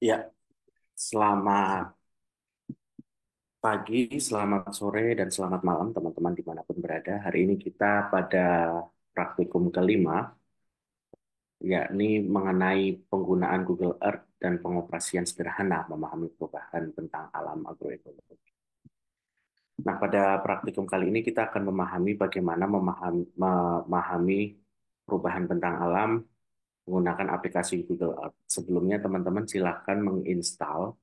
Ya, selamat pagi, selamat sore, dan selamat malam teman-teman dimanapun berada. Hari ini kita pada praktikum kelima, yakni mengenai penggunaan Google Earth dan pengoperasian sederhana memahami perubahan tentang alam agroekologi. Nah, pada praktikum kali ini kita akan memahami bagaimana memahami perubahan bentang alam menggunakan aplikasi Google Earth. Sebelumnya teman-teman silakan menginstal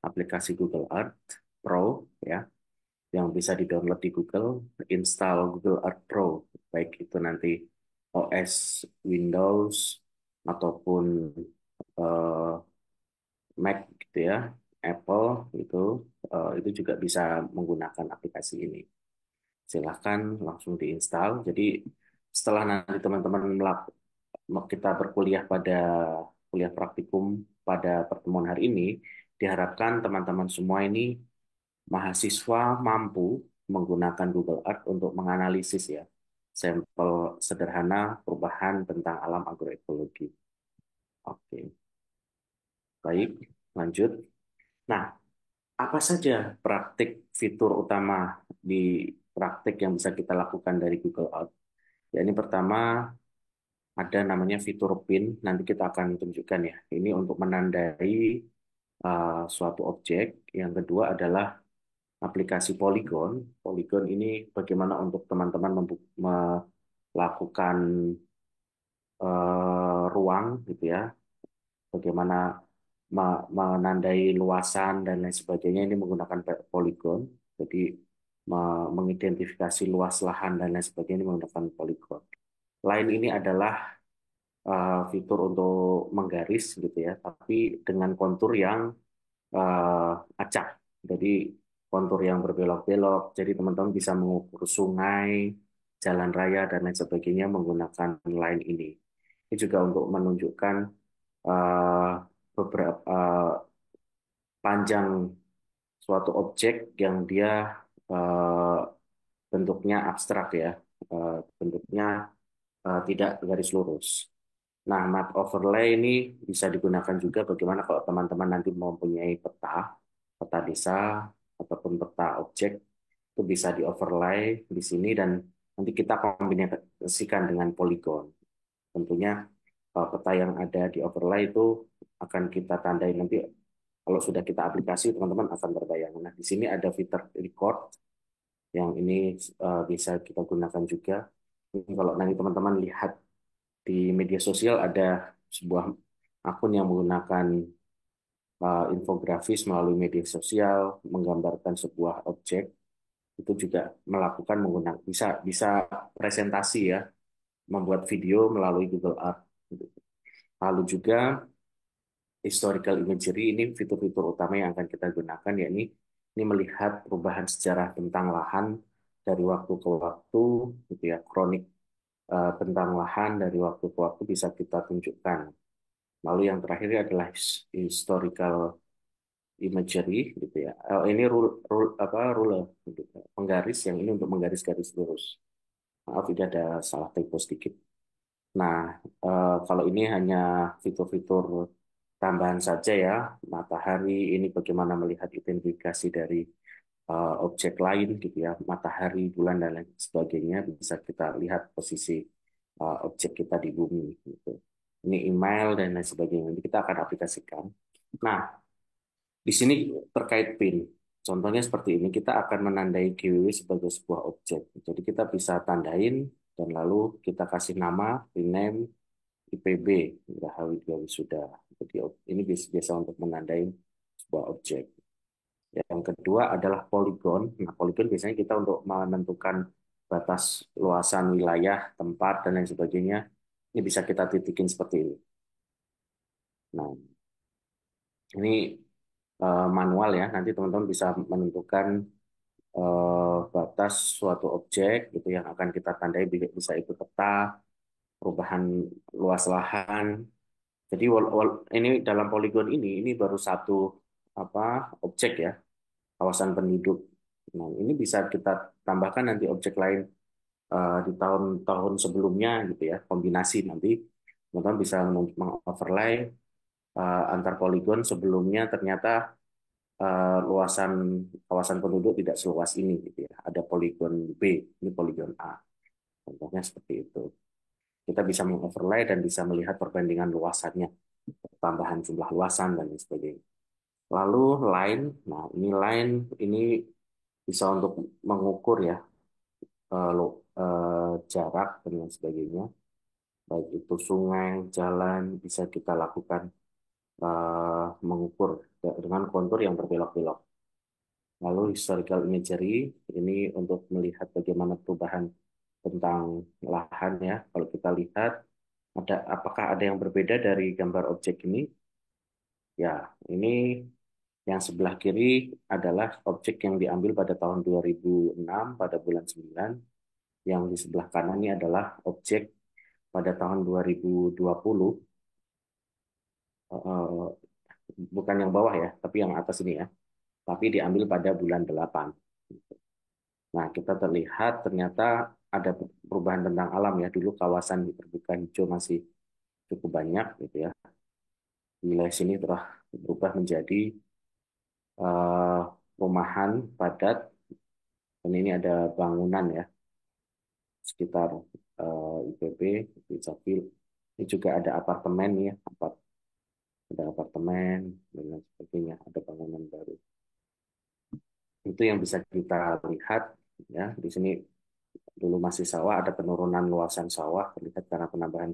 aplikasi Google Earth Pro ya yang bisa di-download di Google, install Google Earth Pro, baik itu nanti OS Windows ataupun eh, Mac gitu ya, Apple itu itu juga bisa menggunakan aplikasi ini. Silahkan langsung diinstal. Jadi setelah nanti teman-teman kita berkuliah pada kuliah praktikum pada pertemuan hari ini, diharapkan teman-teman semua ini mahasiswa mampu menggunakan Google Earth untuk menganalisis ya sampel sederhana perubahan tentang alam agroekologi. Oke, baik, lanjut. Nah, apa saja praktik fitur utama di praktik yang bisa kita lakukan dari Google Earth? Ya, ini pertama ada namanya fitur pin, nanti kita akan tunjukkan ya. Ini untuk menandai suatu objek. Yang kedua adalah aplikasi Polygon. Polygon ini bagaimana untuk teman-teman melakukan ruang gitu ya, bagaimana menandai luasan dan lain sebagainya ini menggunakan Polygon. Jadi mengidentifikasi luas lahan dan lain sebagainya ini menggunakan Polygon. Lain ini adalah fitur untuk menggaris gitu ya, tapi dengan kontur yang acak. Jadi kontur yang berbelok-belok. Jadi teman-teman bisa mengukur sungai, jalan raya dan lain sebagainya menggunakan line ini. Ini juga untuk menunjukkan eh, beberapa panjang suatu objek yang dia eh, bentuknya abstrak ya, bentuknya tidak garis lurus. Nah, map overlay ini bisa digunakan juga bagaimana kalau teman-teman nanti mempunyai peta, peta desa ataupun peta objek itu bisa di overlay di sini dan nanti kita kombinasikan dengan polygon. Tentunya peta yang ada di overlay itu akan kita tandai nanti kalau sudah kita aplikasi teman-teman akan terbayang. Nah, di sini ada fitur record yang ini bisa kita gunakan juga. Ini kalau nanti teman-teman lihat di media sosial ada sebuah akun yang menggunakan infografis melalui media sosial menggambarkan sebuah objek itu juga melakukan menggunakan bisa bisa presentasi ya membuat video melalui Google Earth. Lalu juga historical imagery ini fitur-fitur utama yang akan kita gunakan yakni ini melihat perubahan sejarah tentang lahan dari waktu ke waktu gitu ya kronik tentang lahan dari waktu ke waktu bisa kita tunjukkan. Lalu yang terakhir adalah historical imagery gitu ya. Ini ruler gitu, penggaris yang ini untuk menggaris garis lurus. Maaf tidak ada salah typo sedikit. Nah, kalau ini hanya fitur-fitur tambahan saja ya. Matahari ini bagaimana melihat identifikasi dari objek lain gitu ya. Matahari, bulan dan lain sebagainya bisa kita lihat posisi objek kita di bumi gitu. Ini email dan lain sebagainya. Nanti kita akan aplikasikan. Nah, di sini terkait PIN. Contohnya seperti ini, kita akan menandai GWW sebagai sebuah objek. Jadi kita bisa tandain dan lalu kita kasih nama, PIN name, IPB, Rahawidia Wisuda. Jadi ini biasa untuk menandai sebuah objek. Yang kedua adalah poligon. Nah, poligon biasanya kita untuk menentukan batas luasan wilayah, tempat, dan lain sebagainya. Ini bisa kita titikin seperti ini. Nah, ini manual ya. Nanti teman-teman bisa menentukan batas suatu objek gitu yang akan kita tandai bisa itu peta, perubahan luas lahan. Jadi ini dalam poligon ini baru satu apa objek ya, kawasan penduduk. Nah, ini bisa kita tambahkan nanti objek lain di tahun-tahun sebelumnya gitu ya, kombinasi nanti teman-teman bisa mengoverlay antar poligon sebelumnya ternyata luasan kawasan penduduk tidak seluas ini gitu ya. Ada poligon B, ini poligon A. Contohnya seperti itu. Kita bisa mengoverlay dan bisa melihat perbandingan luasannya, tambahan jumlah luasan dan lain sebagainya. Lalu line, nah ini line ini bisa untuk mengukur ya jarak dan lain sebagainya. Baik itu sungai, jalan bisa kita lakukan mengukur dengan kontur yang berbelok-belok. Lalu historical imagery ini untuk melihat bagaimana perubahan tentang lahan ya. Kalau kita lihat apakah ada yang berbeda dari gambar objek ini? Ya, ini yang sebelah kiri adalah objek yang diambil pada tahun 2006 pada bulan 9. Yang di sebelah kanan ini adalah objek pada tahun 2020, eh, bukan yang bawah ya, tapi yang atas ini ya. Tapi diambil pada bulan 8. Nah, kita terlihat ternyata ada perubahan tentang alam ya. Dulu kawasan terbuka hijau masih cukup banyak gitu ya. Wilayah sini telah berubah menjadi eh, perumahan padat dan ini ada bangunan ya sekitar IPB, Dukcapil. Ini juga ada apartemen ya, ada apartemen dan lain sebagainya, ada bangunan baru. Itu yang bisa kita lihat ya. Di sini dulu masih sawah, ada penurunan luasan sawah terlihat karena penambahan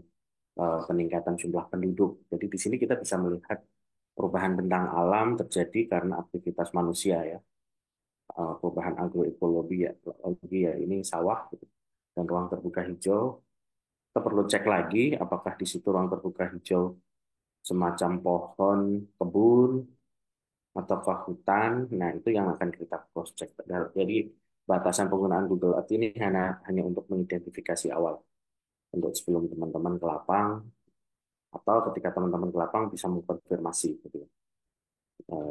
peningkatan jumlah penduduk. Jadi di sini kita bisa melihat perubahan bentang alam terjadi karena aktivitas manusia ya. Perubahan agroekologi ya, ini sawah gitu. Dan ruang terbuka hijau. Kita perlu cek lagi apakah di situ ruang terbuka hijau semacam pohon, kebun, ataukah hutan. Nah, itu yang akan kita cross check. Jadi batasan penggunaan Google Earth ini hanya untuk mengidentifikasi awal. Untuk sebelum teman-teman ke lapang, atau ketika teman-teman ke lapang bisa mengkonfirmasi gitu ya,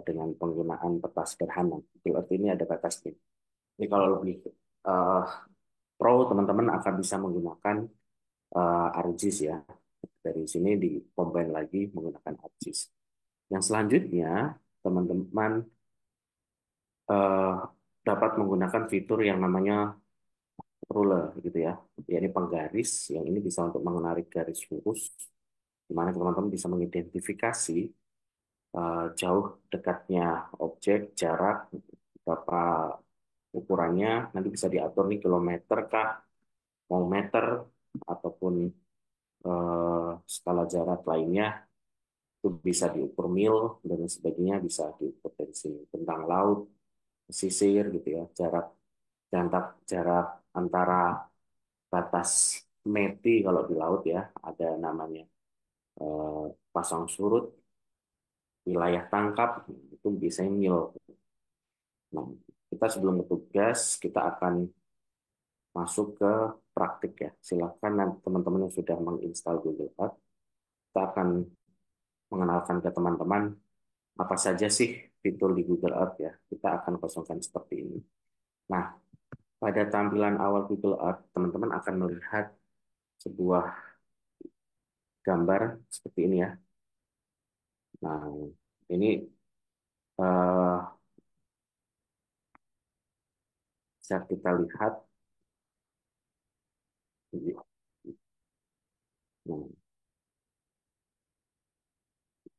dengan penggunaan peta sederhana. Google Earth ini ada batasnya. Jadi kalau lebih eh, pro, teman-teman akan bisa menggunakan ArcGIS ya. Dari sini di combine lagi menggunakan ArcGIS. Yang selanjutnya, teman-teman eh, dapat menggunakan fitur yang namanya ruler gitu ya. Ini penggaris yang ini bisa untuk menarik garis lurus di mana teman-teman bisa mengidentifikasi jauh dekatnya objek, jarak, berapa ukurannya, nanti bisa diatur nih kilometer kah, mau meter, ataupun skala jarak lainnya, itu bisa diukur mil, dan sebagainya, bisa diukur dari sini. Tentang laut, pesisir gitu ya, jarak antara batas meti kalau di laut ya, ada namanya eh, pasang surut, wilayah tangkap, itu biasanya mil. Nah, kita sebelum bertugas, kita akan masuk ke praktik ya. Silakan nanti teman-teman yang sudah menginstal Google Earth, kita akan mengenalkan ke teman-teman apa saja sih fitur di Google Earth ya. Kita akan kosongkan seperti ini. Nah, pada tampilan awal Google Earth, teman-teman akan melihat sebuah gambar seperti ini ya. Nah, ini eh, bisa kita lihat. Nah,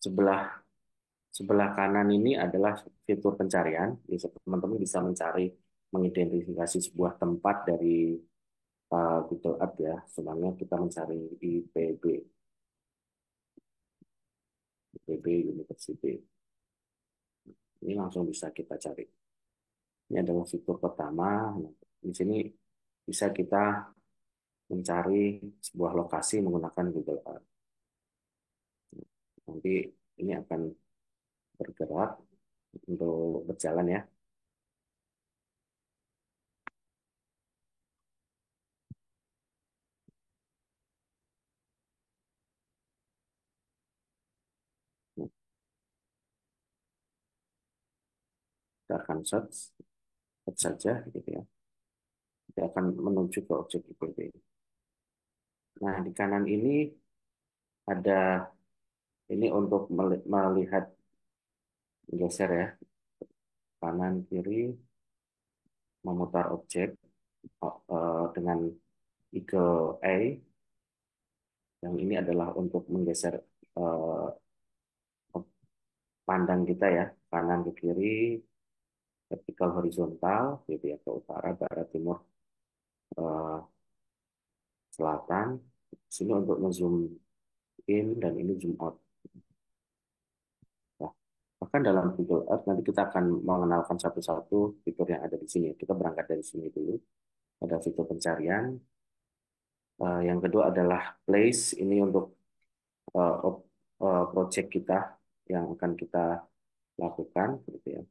sebelah sebelah kanan ini adalah fitur pencarian. Bisa teman-teman bisa mencari, mengidentifikasi sebuah tempat dari Google Earth ya. Sebenarnya kita mencari IPB, IPB University. Ini langsung bisa kita cari. Ini adalah fitur pertama. Nah, di sini bisa kita mencari sebuah lokasi menggunakan Google Earth. Nanti ini akan bergerak untuk berjalan ya. Nah, kita akan search saja gitu ya. Kita akan menuju ke objek IPB. Nah, di kanan ini ada Ini untuk melihat geser ya, kanan kiri, memutar objek dengan eagle A. Yang ini adalah untuk menggeser eh, pandang kita ya, kanan ke kiri, vertikal horizontal, gitu ya, ke utara, barat, timur, eh, selatan. Sini untuk nge-zoom in dan ini zoom out. Nah, bahkan dalam Google Earth nanti kita akan mengenalkan satu-satu fitur yang ada di sini. Kita berangkat dari sini dulu. Ada fitur pencarian. Yang kedua adalah place. Ini untuk project kita yang akan kita lakukan, gitu ya.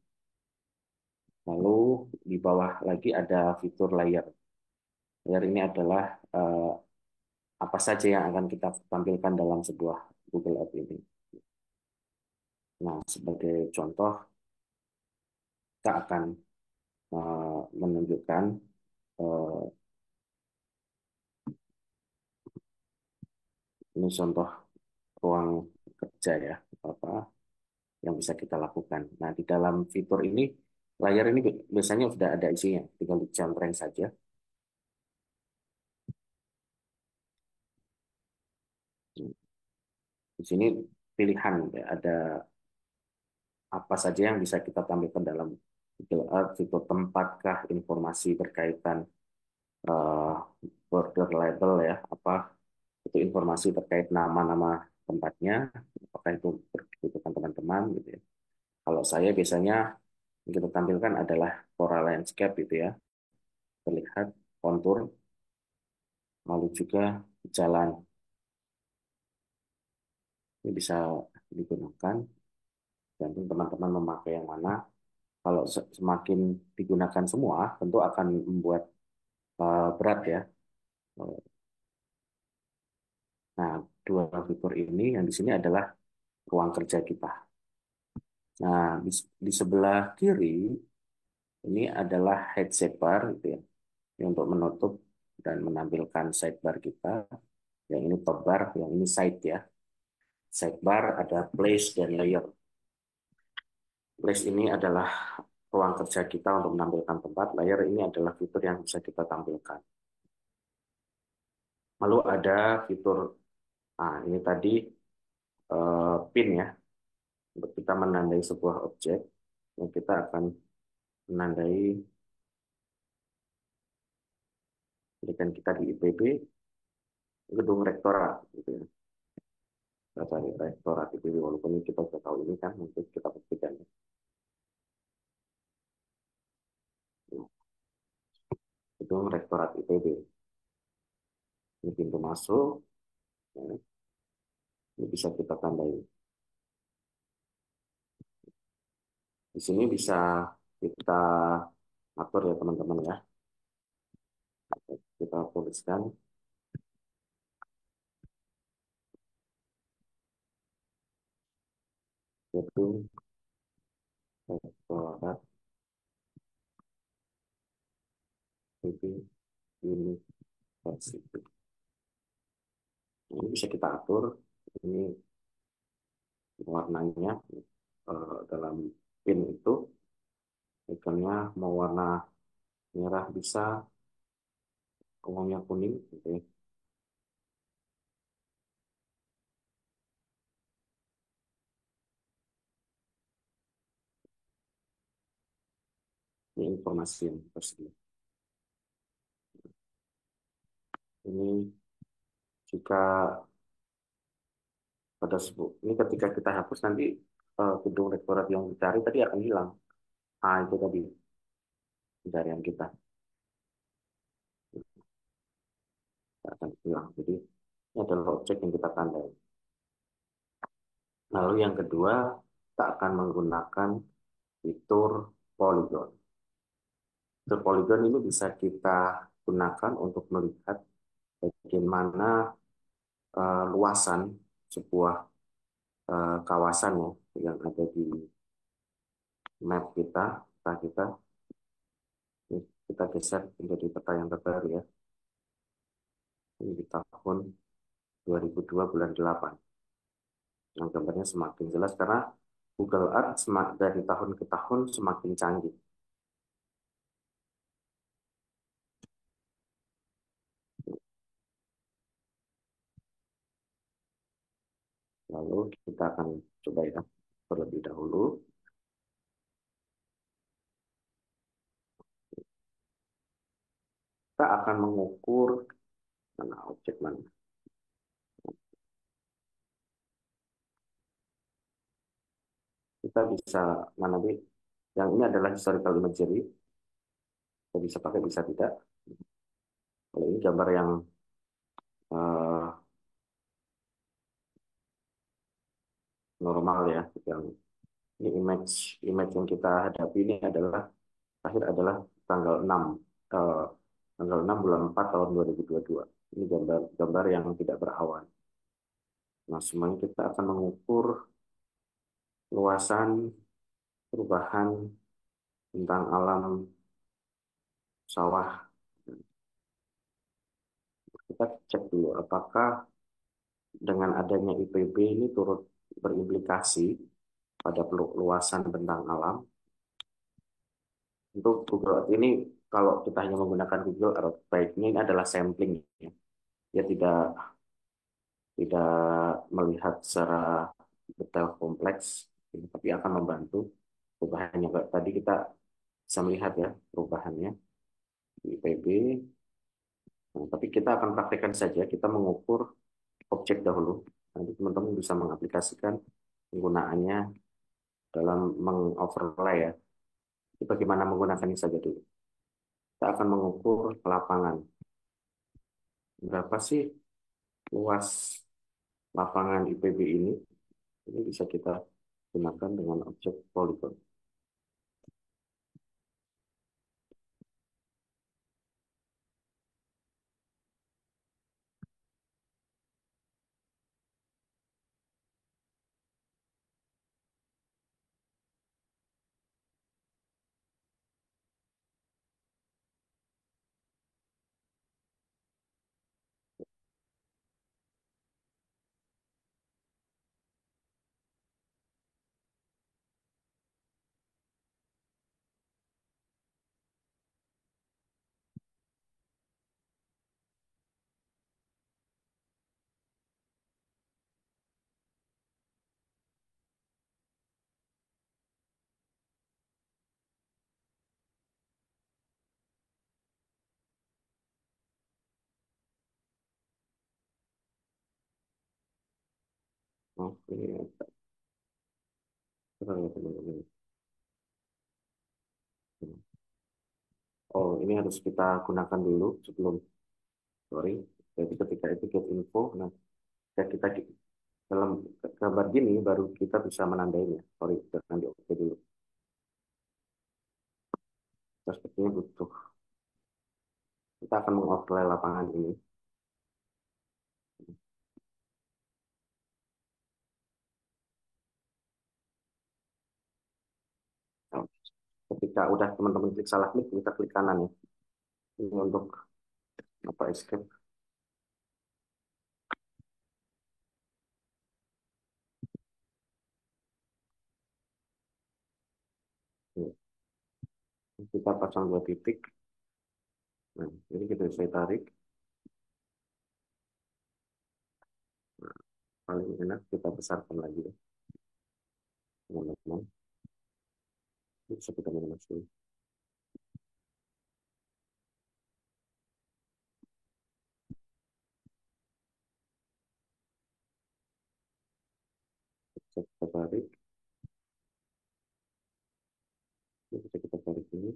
Lalu di bawah lagi ada fitur layer. Layer ini adalah eh, apa saja yang akan kita tampilkan dalam sebuah Google Earth ini. Nah, sebagai contoh, kita akan menunjukkan eh, ini contoh ruang kerja ya, apa yang bisa kita lakukan. Nah, di dalam fitur ini, layar ini biasanya sudah ada isinya, tinggal dicontreng saja. Di sini pilihan, ya, ada apa saja yang bisa kita tampilkan dalam Google Earth, fitur tempatkah, informasi berkaitan eh, border label ya, apa itu informasi terkait nama-nama tempatnya, apakah itu dibutuhkan teman-teman gitu ya. Kalau saya biasanya yang kita tampilkan adalah coral landscape gitu ya, terlihat kontur, lalu juga jalan. Ini bisa digunakan, dan teman-teman memakai yang mana. Kalau semakin digunakan semua, tentu akan membuat berat ya. Nah, dua fitur ini yang di sini adalah ruang kerja kita. Nah, di sebelah kiri ini adalah headset bar gitu ya. Ini untuk menutup dan menampilkan sidebar kita. Yang ini top bar, yang ini side ya. Sidebar ada place dan layer. Place ini adalah ruang kerja kita untuk menampilkan tempat. Layer ini adalah fitur yang bisa kita tampilkan. Lalu ada fitur, nah ini tadi pin ya. Untuk kita menandai sebuah objek, yang kita akan menandai pendidikan kita di IPB, gedung rektorat gitu ya. Kita cari rektorat IPB, walaupun kita sudah tahu ini kan, nanti kita buktikan. Gedung rektorat IPB. Ini pintu masuk, ya. Ini bisa kita tandai. Di sini bisa kita atur ya teman-teman ya. Kita tuliskan gedung rektorat IPB University. Ini bisa kita atur. Ini warnanya dalam pin itu, ikonnya mau warna merah bisa, umumnya kuning gitu ya. Ini informasi yang tersedia. Ini jika ini ketika kita hapus nanti gedung rektorat yang dicari tadi akan hilang. Ah, itu tadi pencarian kita akan hilang. Jadi ini adalah objek yang kita tandai. Lalu yang kedua, kita akan menggunakan fitur polygon. Fitur polygon ini bisa kita gunakan untuk melihat bagaimana luasan sebuah kawasan ya, yang ada di map kita, kita kita geser menjadi peta yang terbaru ya. Ini di tahun 2002 bulan 8. Nah, gambarnya semakin jelas karena Google Earth dari tahun ke tahun semakin canggih. Lalu kita akan coba ya terlebih dahulu. Kita akan mengukur mana objek mana. Kita bisa mana nanti yang ini adalah historical imagery. Kita bisa pakai bisa tidak. Kalau ini gambar yang eh, normal ya, yang ini image yang kita hadapi ini adalah akhir adalah tanggal 6 eh, tanggal 6 bulan 4 tahun 2022. Ini gambar gambar yang tidak berawan. Nah, semuanya kita akan mengukur luasan perubahan tentang alam sawah. Kita cek dulu apakah dengan adanya IPB ini turut berimplikasi pada luasan bentang alam. Untuk Google Earth ini, kalau kita hanya menggunakan Google Earth, baiknya ini adalah sampling. Ya. Dia tidak melihat secara detail kompleks, tapi akan membantu perubahannya. Tadi kita bisa melihat ya perubahannya di IPB. Nah, tapi kita akan praktekkan saja, kita mengukur objek dahulu. Nanti teman-teman bisa mengaplikasikan penggunaannya dalam mengoverlay ya. Jadi bagaimana menggunakannya saja dulu. Kita akan mengukur lapangan. Berapa sih luas lapangan IPB ini? Ini bisa kita gunakan dengan objek polygon. Oh, ini terang ya teman-teman. Oh, ini harus kita gunakan dulu sebelum, sorry. Jadi ketika itu get info, nah kita dalam gambar gini baru kita bisa menandainya. Sorry, nanti oke dulu. Kita sepertinya butuh. Kita akan mengoverlay lapangan ini. Nah, ketika udah teman-teman klik salah klik, kita klik kanan ya. Ini untuk apa escape. Ini. Kita pasang dua titik. Nah, ini kita saya tarik. Nah, paling enak kita besarkan lagi ya, teman-teman. Bisa kita masukin. Bisa kita tarik. Ini bisa kita tarik ini.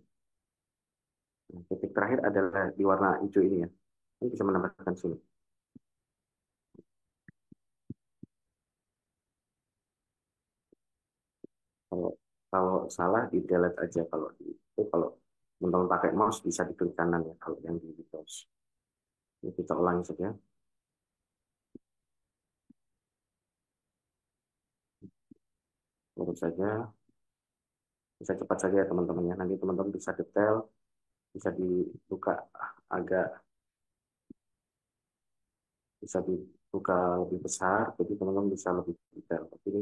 Nah, titik terakhir adalah di warna hijau ini ya. Ini bisa menambahkan sini. Kalau kalau salah di delete aja kalau itu kalau teman pakai mouse bisa diklik kanan ya kalau yang di Windows. Ini kita ulangi saja. Urut saja. Bisa cepat saja ya teman-teman ya. Nanti teman-teman bisa detail, bisa dibuka agak bisa buka lebih besar, jadi teman-teman bisa lebih detail. Tapi ini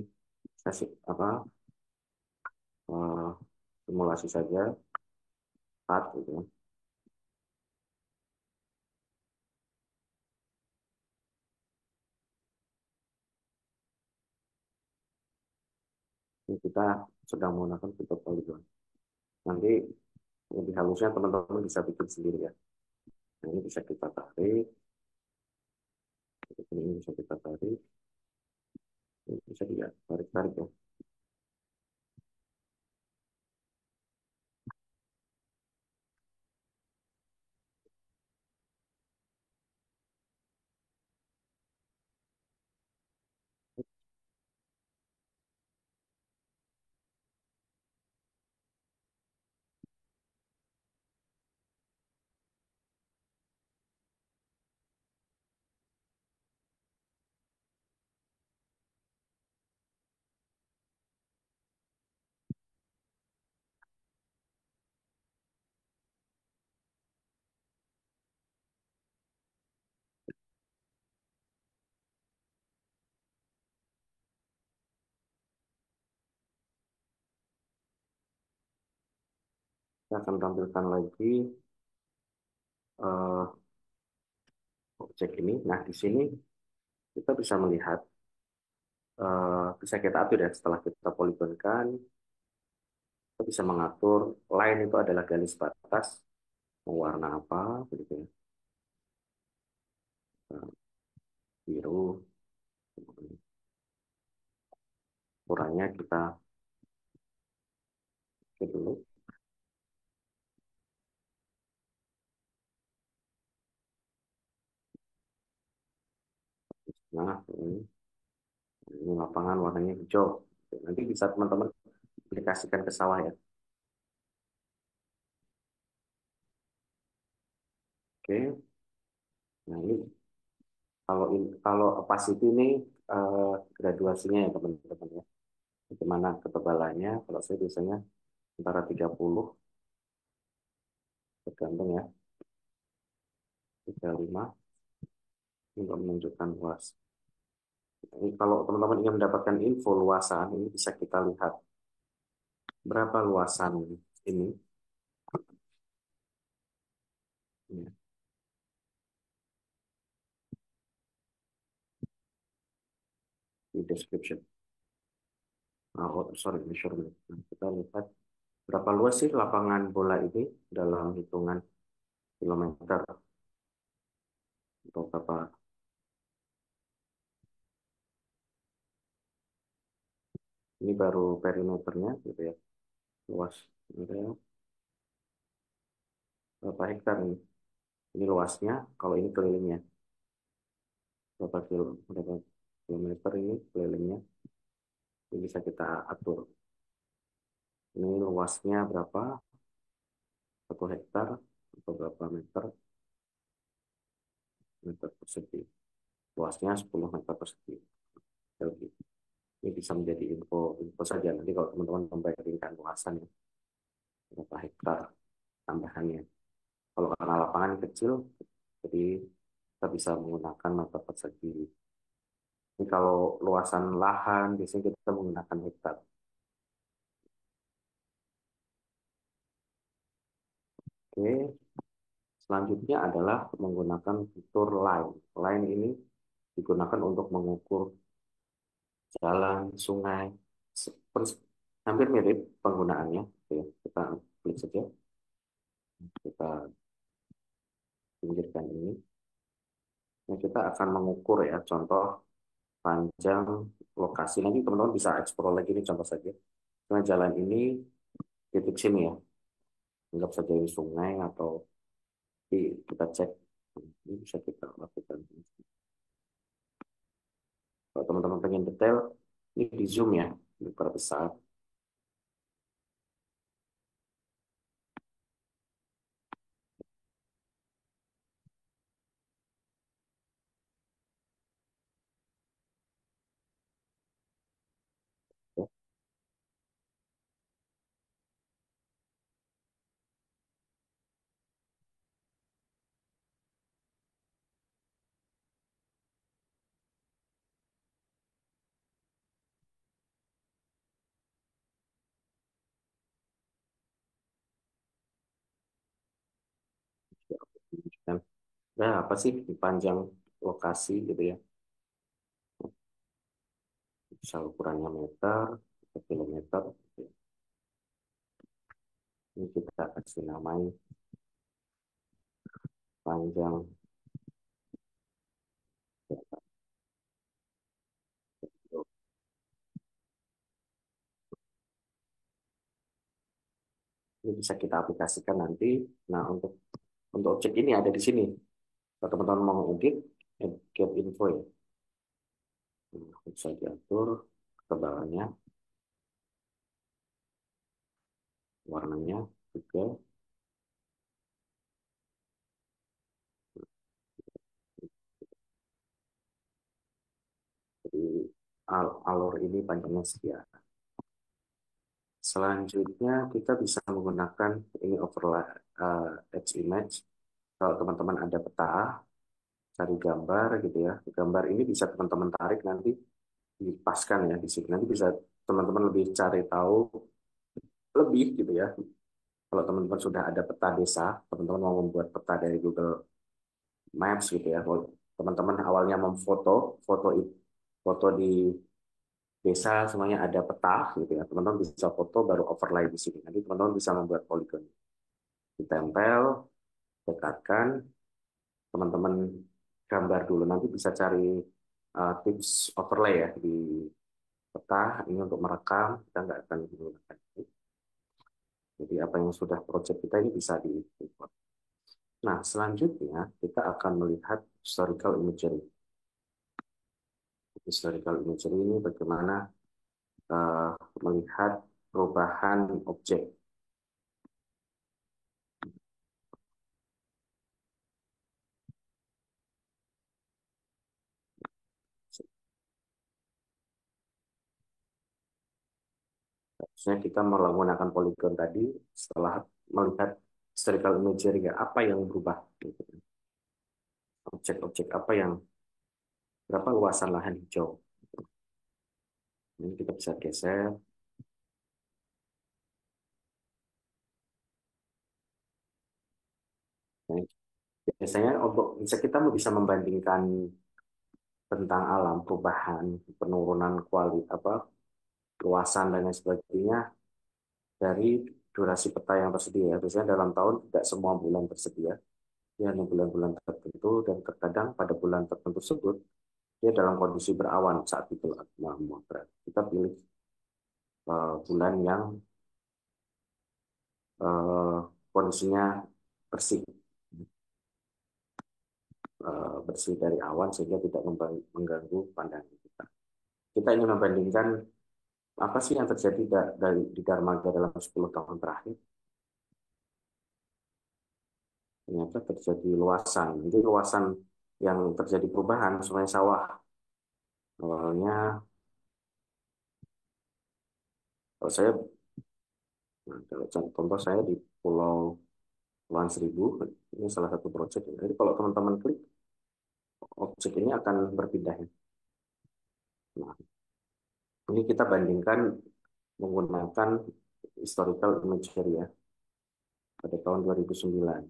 kasih apa eh, simulasi saja, start gitu ya. Ini kita sedang menggunakan fitur polygon. Nanti lebih halusnya teman-teman bisa bikin sendiri ya. Nah, ini bisa kita tarik, ini bisa kita tarik, ini bisa dia tarik-tarik ya. Kita akan tampilkan lagi eh, objek ini. Nah, di sini kita bisa melihat, bisa kita atur ya setelah kita poligonkan, kita bisa mengatur line itu adalah garis batas, mau warna apa, begitu ya. Nah, biru, ukurannya kita oke dulu. Nah, ini lapangan warnanya hijau. Oke, nanti bisa teman-teman aplikasikan ke sawah ya. Oke, nah ini kalau opacity ini graduasinya ya teman-teman ya. Bagaimana ketebalannya? Kalau saya biasanya antara 30, tergantung ya, 35 untuk menunjukkan luas. Ini kalau teman-teman ingin mendapatkan info luasan, ini bisa kita lihat berapa luasan ini ya, di description. Oh, sorry, measurement. Nah, kita lihat berapa luas sih lapangan bola ini dalam hitungan kilometer atau berapa. Ini baru perimeternya gitu ya, luas. Gitu ya. Berapa hektar ini? Ini luasnya, kalau ini kelilingnya. Berapa kilometer ini kelilingnya. Ini bisa kita atur. Ini luasnya berapa? 1 hektar atau berapa meter? Meter persegi. Luasnya 10 meter persegi. Jadi, ini bisa menjadi info saja. Nanti kalau teman-teman membandingkan luasan ya, berapa hektar tambahannya. Kalau karena lapangan kecil, jadi kita bisa menggunakan meter persegi. Ini kalau luasan lahan, biasanya kita menggunakan hektar. Oke, selanjutnya adalah menggunakan fitur line. Line ini digunakan untuk mengukur jalan, sungai, hampir mirip penggunaannya. Oke, kita klik saja, kita pinggirkan ini. Nah, kita akan mengukur ya, contoh panjang lokasi. Nanti teman-teman bisa eksplor lagi ini contoh saja. Nah, jalan ini titik sini ya, anggap saja ini sungai atau kita cek. Ini bisa kita lakukan. Kalau teman-teman pengen detail, ini di zoom ya, diperbesar. Nah, apa sih panjang lokasi gitu ya? Bisa ukurannya meter, atau kilometer. Ini kita kasih namai panjang. Ini bisa kita aplikasikan nanti. Nah, untuk objek ini ada di sini. Kalau teman-teman mau edit, get info ya. Nah, bisa diatur ketebalannya, warnanya juga. Jadi alur ini panjangnya sekian. Selanjutnya kita bisa menggunakan ini overlay edge image. Kalau teman-teman ada peta, cari gambar gitu ya. Gambar ini bisa teman-teman tarik nanti dipaskan ya di sini. Nanti bisa teman-teman lebih cari tahu lebih gitu ya. Kalau teman-teman sudah ada peta desa, teman-teman mau membuat peta dari Google Maps gitu ya. Kalau teman-teman awalnya memfoto, foto di desa semuanya ada peta gitu ya. Teman-teman bisa foto baru overlay di sini. Nanti teman-teman bisa membuat poligon. Ditempel, dekatkan, teman-teman gambar dulu. Nanti bisa cari tips overlay ya di peta ini untuk merekam. Kita nggak akan menggunakan ini. Jadi apa yang sudah project kita ini bisa di import. Nah, selanjutnya kita akan melihat historical imagery. Historical imagery ini bagaimana uh, melihat perubahan objek. Misalnya kita menggunakan polygon tadi, setelah melihat historical imagery, ya, apa yang berubah? Gitu. Objek-objek apa yang, berapa luasan lahan hijau? Ini kita bisa geser. Nah, biasanya untuk bisa kita bisa membandingkan tentang alam, perubahan, penurunan kualitas, apa, luasan dan lain sebagainya dari durasi peta yang tersedia. Biasanya dalam tahun tidak semua bulan tersedia, ya hanya bulan-bulan tertentu dan terkadang pada bulan tertentu tersebut dia dalam kondisi berawan saat itu. Nah, kita pilih bulan yang uh, kondisinya bersih, bersih dari awan sehingga tidak mengganggu pandangan kita. Kita ingin membandingkan apa sih yang terjadi di Darmaga dalam 10 tahun terakhir. Ternyata terjadi luasan. Jadi luasan yang terjadi perubahan sungai sawah. Awalnya, kalau saya, nah, kalau contoh saya di Pulau Kepulauan Seribu, ini salah satu proyek. Jadi kalau teman-teman klik, objek ini akan berpindah. Nah, ini kita bandingkan menggunakan historical imagery ya, pada tahun 2009.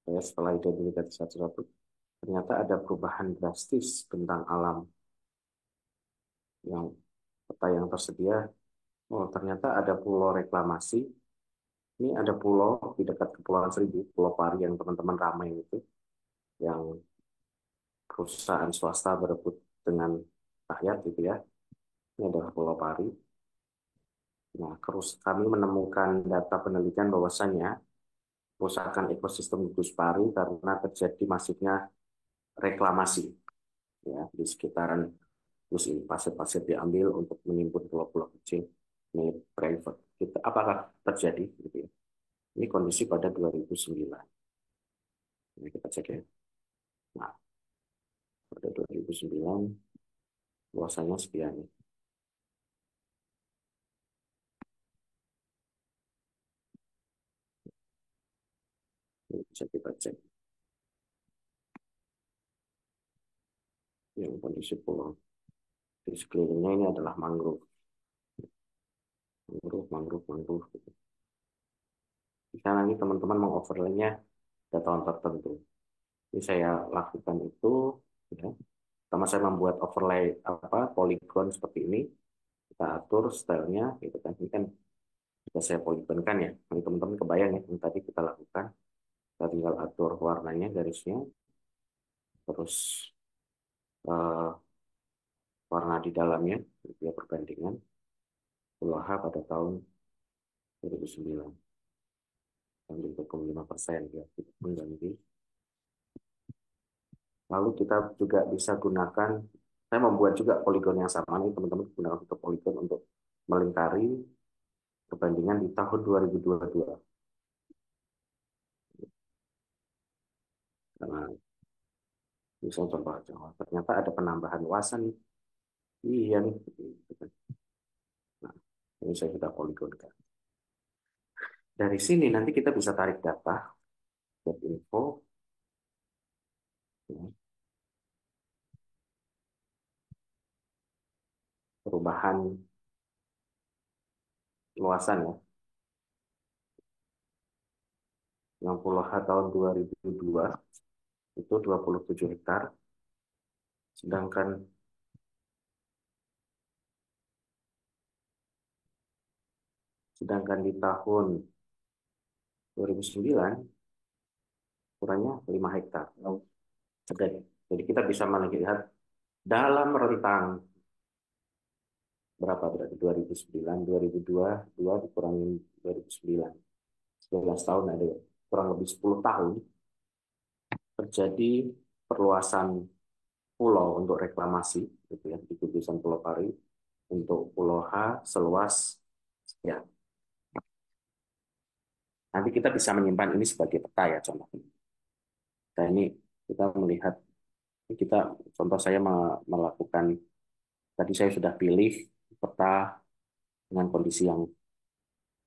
Saya setelah identifikasi satu-satu, ternyata ada perubahan drastis tentang alam yang peta yang tersedia. Oh, ternyata ada pulau reklamasi. Ini ada pulau di dekat Kepulauan Seribu, Pulau Pari yang teman-teman ramai itu, yang perusahaan swasta berebut dengan rakyat gitu ya. Ini adalah Pulau Pari. Nah, terus kami menemukan data penelitian bahwasannya kerusakan ekosistem Gus Pari karena terjadi masifnya reklamasi ya di sekitaran Gus ini. Pasir-pasir diambil untuk menimbun pulau-pulau kecil milik private. Kita, apakah terjadi? Gitu ya. Ini kondisi pada 2009. Ini kita cek ya. Nah, pada 2009 luasannya sekian. Ini bisa kita cek. Yang kondisi pulau. Di sekelilingnya ini adalah mangrove. Mangrove, mangrove, mangrove. Gitu. Bisa nanti teman-teman mau overlay-nya pada tahun tertentu. Jadi saya lakukan itu, ya. Pertama saya membuat overlay polygon seperti ini, kita atur stylenya, gitu kan. Ini kan sudah saya polygonkan ya. Ini teman-teman kebayang ya, yang tadi kita lakukan. Kita tinggal atur warnanya, garisnya, terus eh, warna di dalamnya, dia perbandingan Pulau H pada tahun 2009, ambil 25% ya, kita mengganti. Lalu kita juga bisa gunakan, saya membuat juga poligon yang sama nih teman-teman, gunakan untuk poligon untuk melingkari perbandingan di tahun 2022. Karena bisa contoh aja, oh, ternyata ada penambahan luasan nih. Iya nih. Nah, ini saya sudah poligonkan. Dari sini nanti kita bisa tarik data, get info, ya, perubahan luasan ya. Yang Pulau H tahun 2002 itu 27 hektar, sedangkan sedangkan di tahun 2009 kurangnya 5 hektar. Jadi kita bisa melihat dalam rentang berapa berarti 2009, 2002, 2 dikurangi 2009, 11 tahun ada kurang lebih 10 tahun terjadi perluasan pulau untuk reklamasi gitu ya di gugusan Pulau Pari untuk Pulau H seluas ya. Nanti kita bisa menyimpan ini sebagai peta ya contohnya. Nah ini kita melihat kita contoh saya melakukan tadi saya sudah pilih peta dengan kondisi yang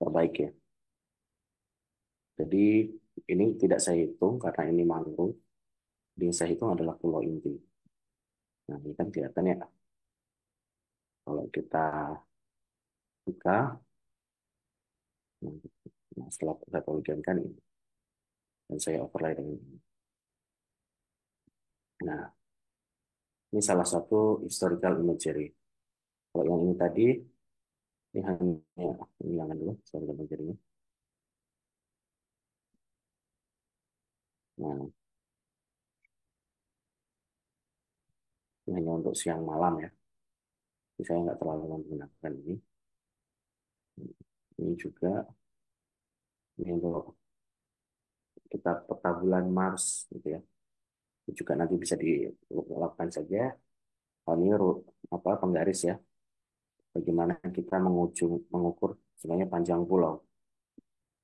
terbaik ya. Jadi ini tidak saya hitung karena ini mangrove. Yang saya hitung adalah pulau inti. Nah ini kan kelihatan ya. Kalau kita buka, nah, setelah saya polygonkan ini dan saya overlay dengan ini. Nah ini salah satu historical imagery. Kalau yang ini tadi ini hanya ini jangan dulu historical imagery-nya. Nah ini hanya untuk siang malam ya. Jadi saya nggak terlalu menggunakan ini. Ini juga ini untuk kita peta bulan Mars gitu ya. Itu juga nanti bisa dilakukan saja. Ini apa penggaris ya. Bagaimana kita mengukur sebenarnya panjang pulau.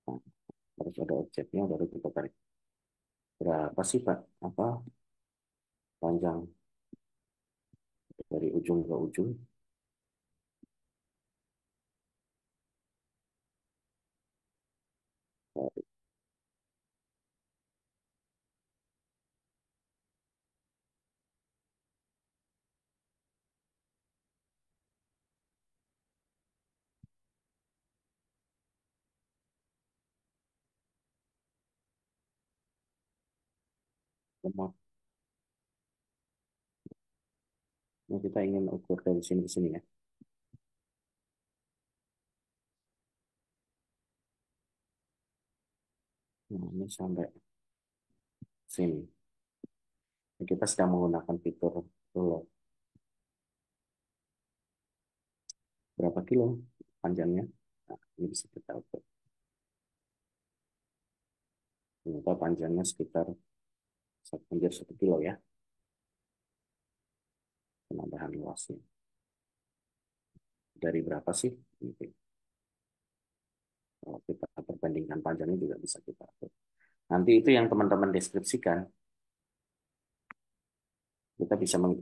Nah, harus ada objeknya baru kita tarik. Berapa sih Pak? Apa panjang dari ujung ke ujung? Nah, kita ingin ukur dari sini ke sini ya. Nah, ini sampai sini. Nah, kita sedang menggunakan fitur ruler. Berapa kilo panjangnya? Nah, ini bisa kita ukur. Ternyata panjangnya sekitar 1 kilo ya, penambahan luasnya. Dari berapa sih? Ini. Kalau kita perbandingkan panjangnya juga bisa kita atur. Nanti itu yang teman-teman deskripsikan, kita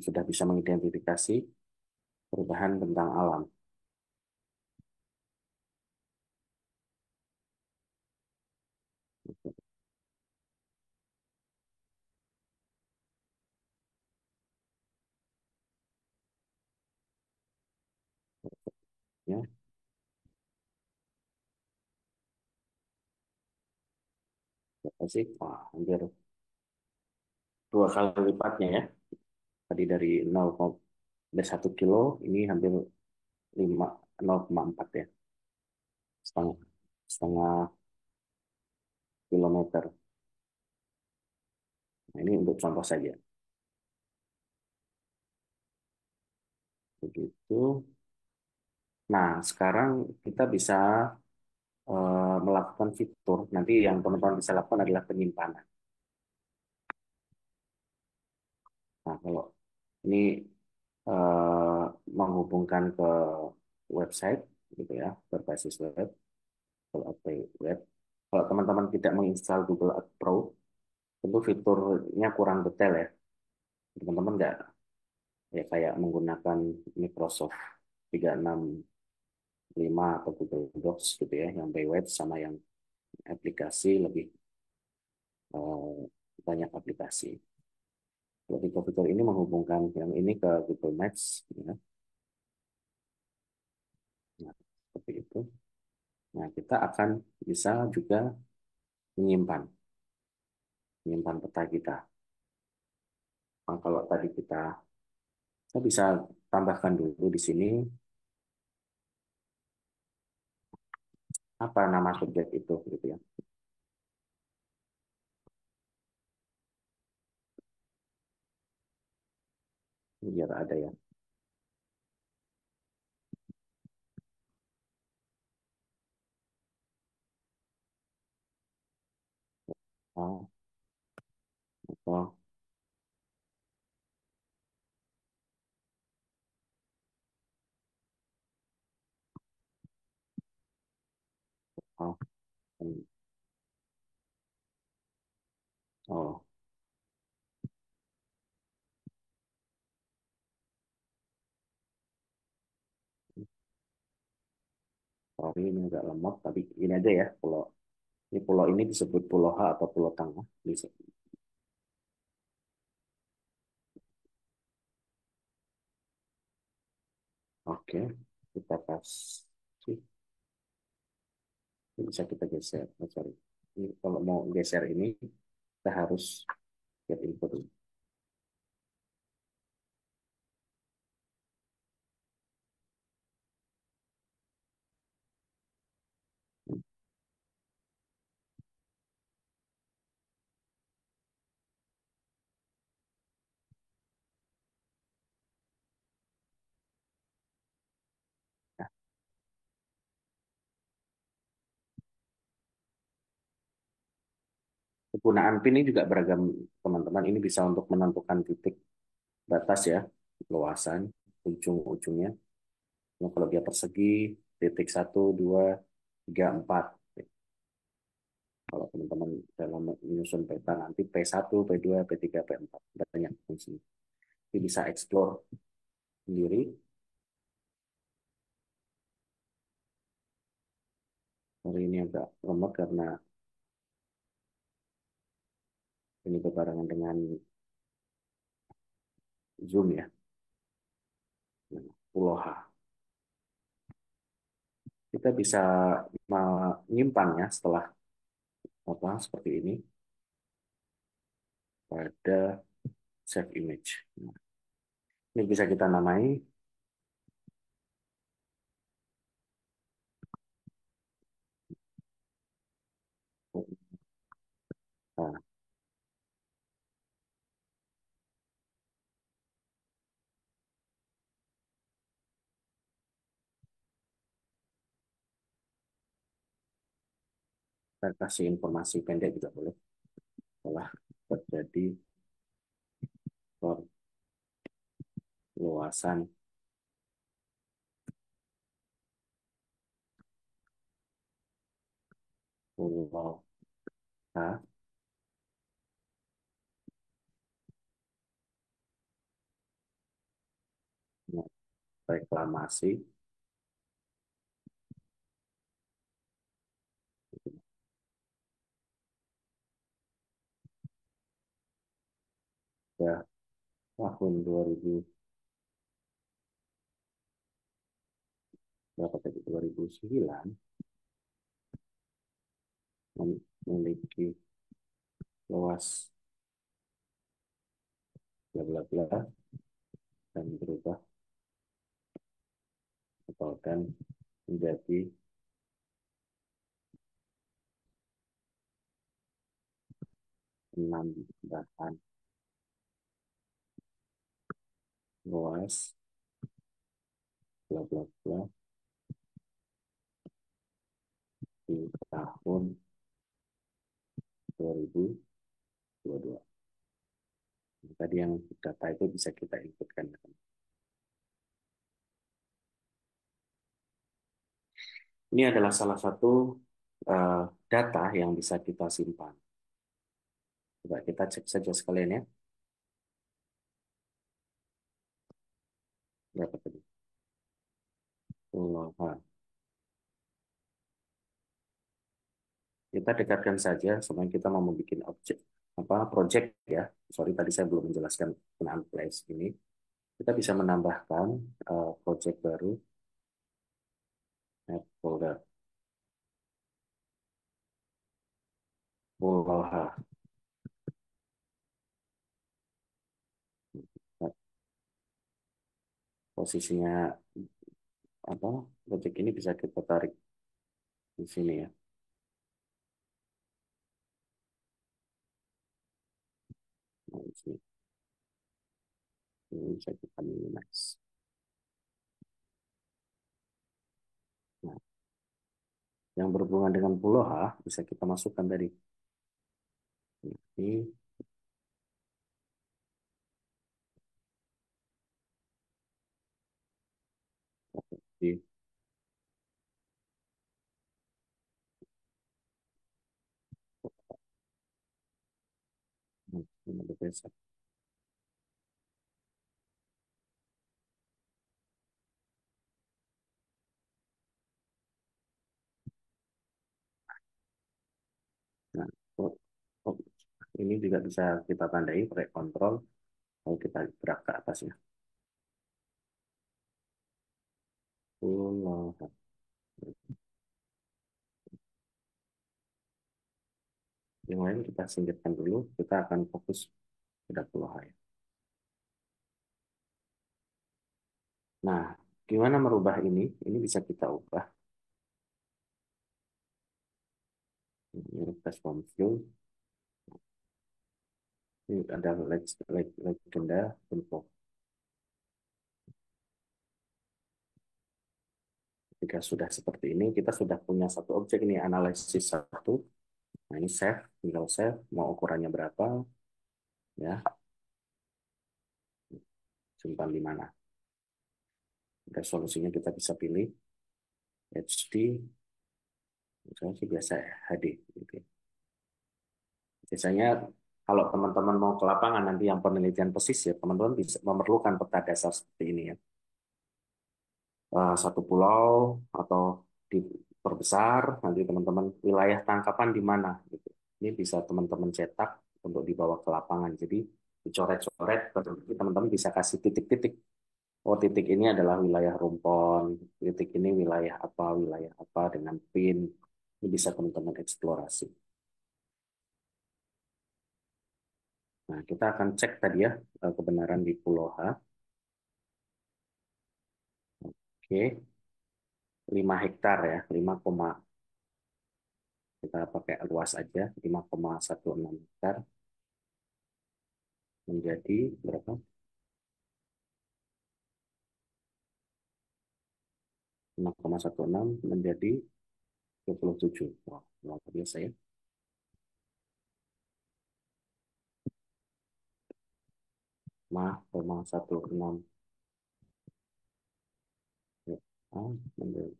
sudah bisa mengidentifikasi perubahan tentang alam. Ya, sih? Wah, hampir dua kali lipatnya ya. Tadi dari 1 kilo, ini hampir 5, 0,4 ya, setengah setengah kilometer. Nah, ini untuk contoh saja. Begitu. Nah, sekarang kita bisa melakukan fitur. Nanti yang teman-teman bisa lakukan adalah penyimpanan. Nah, kalau ini eh, menghubungkan ke website, gitu ya, berbasis web, Google Ads Web. Kalau teman-teman tidak menginstal Google Ads Pro, tentu fiturnya kurang detail ya. Teman-teman nggak ya kayak menggunakan Microsoft 365 atau Google Docs gitu ya, yang by web sama yang aplikasi lebih eh, banyak aplikasi. Kalau fitur-fitur ini menghubungkan yang ini ke Google Maps, ya. Nah, seperti itu. Nah, kita akan bisa juga menyimpan, menyimpan peta kita. Nah, kalau tadi saya bisa tambahkan dulu di sini apa nama subjek itu, gitu ya, biar ada ya. Oh, oh, oh, oh, sorry ini agak lemot, tapi ini aja ya. Pulau ini disebut Pulau H atau Pulau Tengah. Bisa. Oke, kita kasih. Ini bisa kita geser. Oh, sorry. Ini kalau mau geser ini, kita harus get input. Nah, penggunaan PIN ini juga beragam, teman-teman. Ini bisa untuk menentukan titik batas ya, luasan, ujung-ujungnya. Nah, kalau dia persegi, titik 1, 2, 3, 4. Kalau teman-teman dalam menyusun peta nanti P1, P2, P3, P4. Banyak fungsi. Jadi bisa explore sendiri. Hari ini agak lemot karena ini berbarengan dengan Zoom ya. Nah, Pulau H. Kita bisa menyimpannya setelah apa seperti ini pada save image. Nah, ini bisa kita namai. Nah, kita kasih informasi pendek juga boleh. Setelah terjadi perluasan Pulau H, nah, reklamasi, ya, tahun 2000 berapa tadi, 2009 memiliki luas bla bla bla dan berubah atau dan menjadi penambahan luas bla bla bla di tahun 2022. Tadi yang data itu bisa kita inputkan. Ini adalah salah satu eh, data yang bisa kita simpan. Coba kita cek saja sekalian ya. Berapa tadi? Oh, ah. Kita dekatkan saja sama kita mau membuat objek apa project ya. Sorry tadi saya belum menjelaskan penggunaan place ini. Kita bisa menambahkan project baru add folder Pulau H. Nah, posisinya apa project ini bisa kita tarik di sini ya. Nah, di sini. Ini bisa kita minimize. Nah, yang berhubungan dengan Pulau H bisa kita masukkan tadi. Ini di ini ada basic. Nah, oh, oh, ini juga bisa kita tandai pakai kontrol kalau kita gerak ke atasnya. Pulau H. Yang lain kita singkirkan dulu. Kita akan fokus pada Pulau H. Nah, gimana merubah ini? Ini bisa kita ubah. Ini request from view. Ini ada legenda info. Jika sudah seperti ini, kita sudah punya satu objek ini analisis satu. Nah, ini save, tinggal save. Mau ukurannya berapa? Ya, simpan di mana? Resolusinya kita bisa pilih HD. Misalnya sih biasa ya, HD. Gitu. Biasanya kalau teman-teman mau ke lapangan nanti yang penelitian pesisir, teman-teman bisa memerlukan peta dasar seperti ini ya. Satu pulau atau diperbesar, nanti teman-teman wilayah tangkapan di mana gitu. Ini bisa teman-teman cetak untuk dibawa ke lapangan. Jadi dicoret-coret, teman-teman bisa kasih titik-titik. Oh, titik ini adalah wilayah rumpon, titik ini wilayah apa dengan pin. Ini bisa teman-teman eksplorasi. Nah, kita akan cek tadi ya kebenaran di Pulau H. Oke, 5 hektar ya, kita pakai luas aja, 5,16 hektar menjadi berapa? 5,16 menjadi 27. Wah, luar biasa ya. 5,16 ya. Menjadi,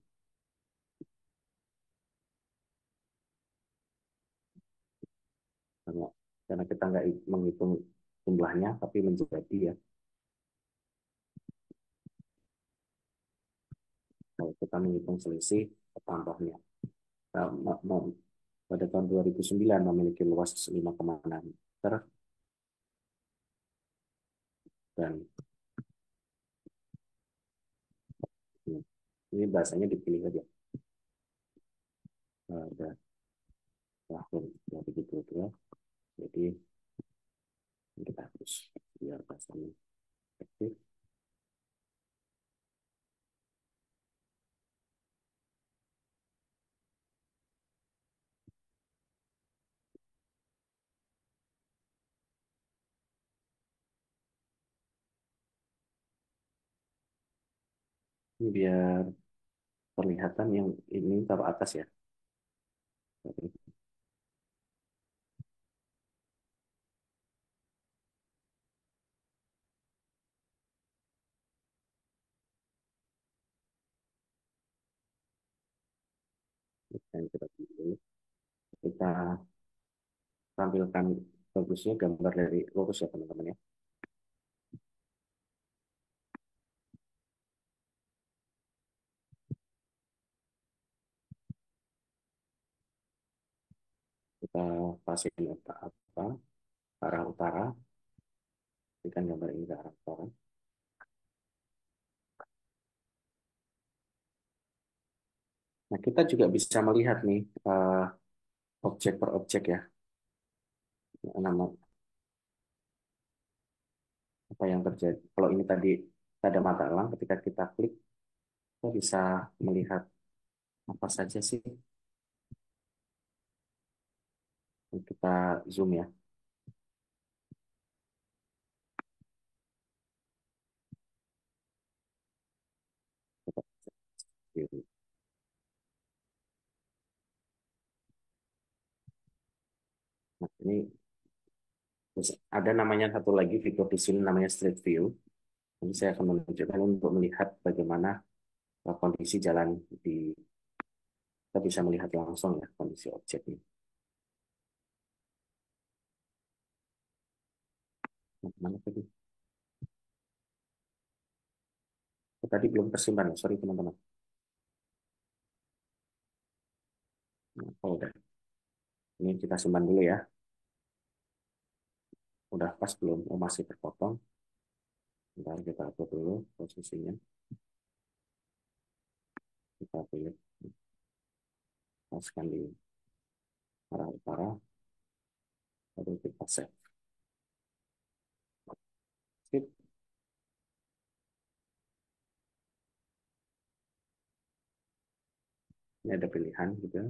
karena, karena kita nggak menghitung jumlahnya, tapi menjadi ya. Kalau kita menghitung selisih tambahnya. Nah, pada tahun 2009 memiliki luas 5,6 hektar dan ini bahasanya dipilih aja. Ada tahun 2022 jadi Ini biar perlihatan yang ini taruh atas ya. Dan kita tampilkan bagusnya gambar dari lurus ya teman-teman ya. Kita pasang apa arah utara, berikan gambar ini ke arah utara. Nah, kita juga bisa melihat nih objek per objek ya, nama apa yang terjadi. Kalau ini tadi ada mata elang, ketika kita klik, kita bisa melihat apa saja sih. Kita zoom ya. Nah, ini ada namanya satu lagi fitur di sini namanya Street View. Ini saya akan menunjukkan untuk melihat bagaimana kondisi jalan di kita bisa melihat langsung ya kondisi objeknya. Nah, mana tadi? Oh, tadi belum tersimpan, sorry teman-teman. Nah, oh, udah. Ini kita simpan dulu ya. Udah pas belum? Oh, masih terpotong. Bentar kita atur dulu posisinya. Kita pilih, paskan di arah utara, lalu kita save. Sip. Ini ada pilihan juga.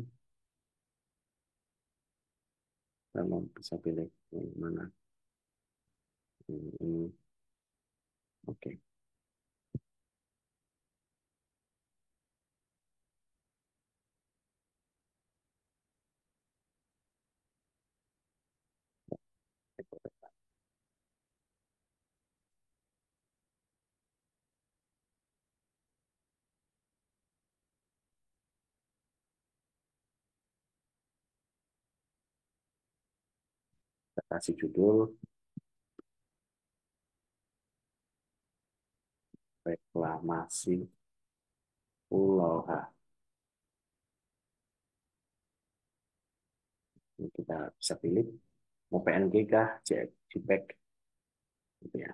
Kita mau bisa pilih yang mana. Ini. Oke. Kita kasih judul reklamasi Pulau H. Ini kita bisa pilih mau PNG kah, JPEG gitu ya.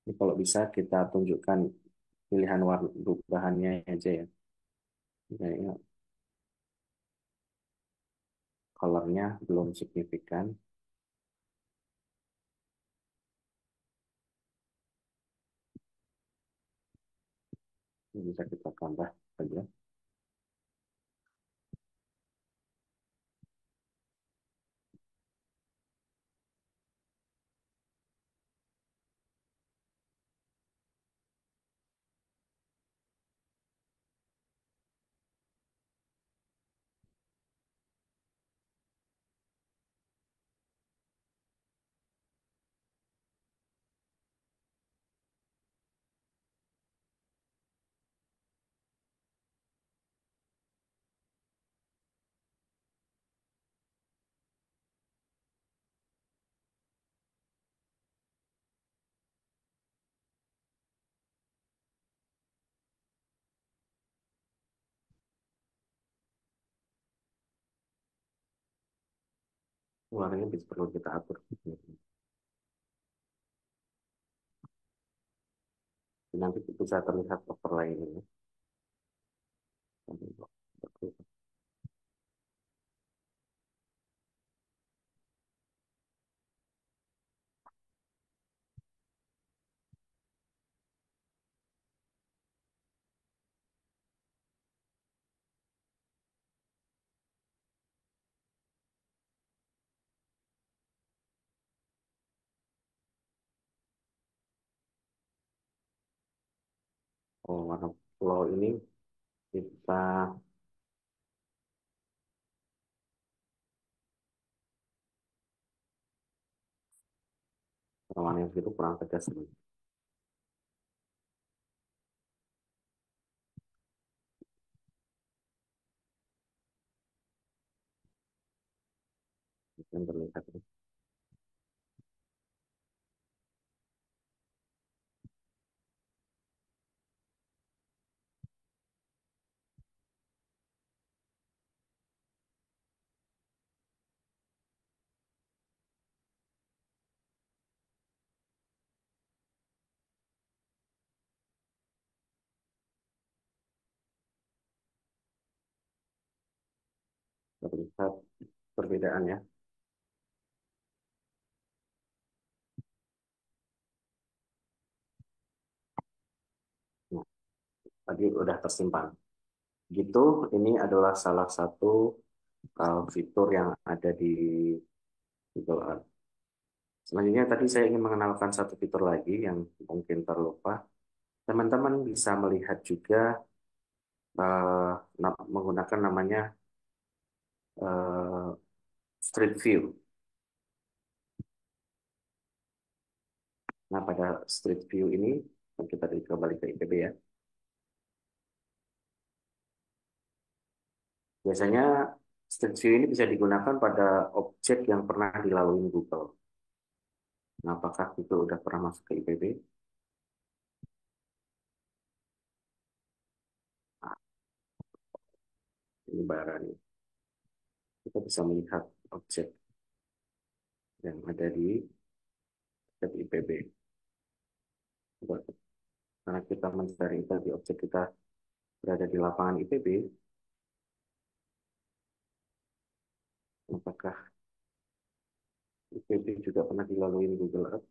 Ini kalau bisa kita tunjukkan pilihan warna bahannya aja ya. Kayaknya colornya belum signifikan. Ini bisa kita tambah saja. Warnanya bisa perlu kita atur. Nanti bisa terlihat overlay ini. Oh, warna pulau ini kita warna yang itu kurang tegas nih. Yang terlihat ini. Terlihat perbedaan ya. Nah, tadi udah tersimpan. Gitu, ini adalah salah satu fitur yang ada di Google Earth. Selanjutnya tadi saya ingin mengenalkan satu fitur lagi yang mungkin terlupa. Teman-teman bisa melihat juga menggunakan namanya eh, Street View. Nah, pada Street View ini, kita kembali ke IPB ya. Biasanya Street View ini bisa digunakan pada objek yang pernah dilalui Google. Nah, apakah itu udah pernah masuk ke IPB? Nah, ini barang. Kita bisa melihat objek yang ada di IPB. Karena kita mencari tadi objek kita berada di lapangan IPB, apakah IPB juga pernah dilalui Google Earth?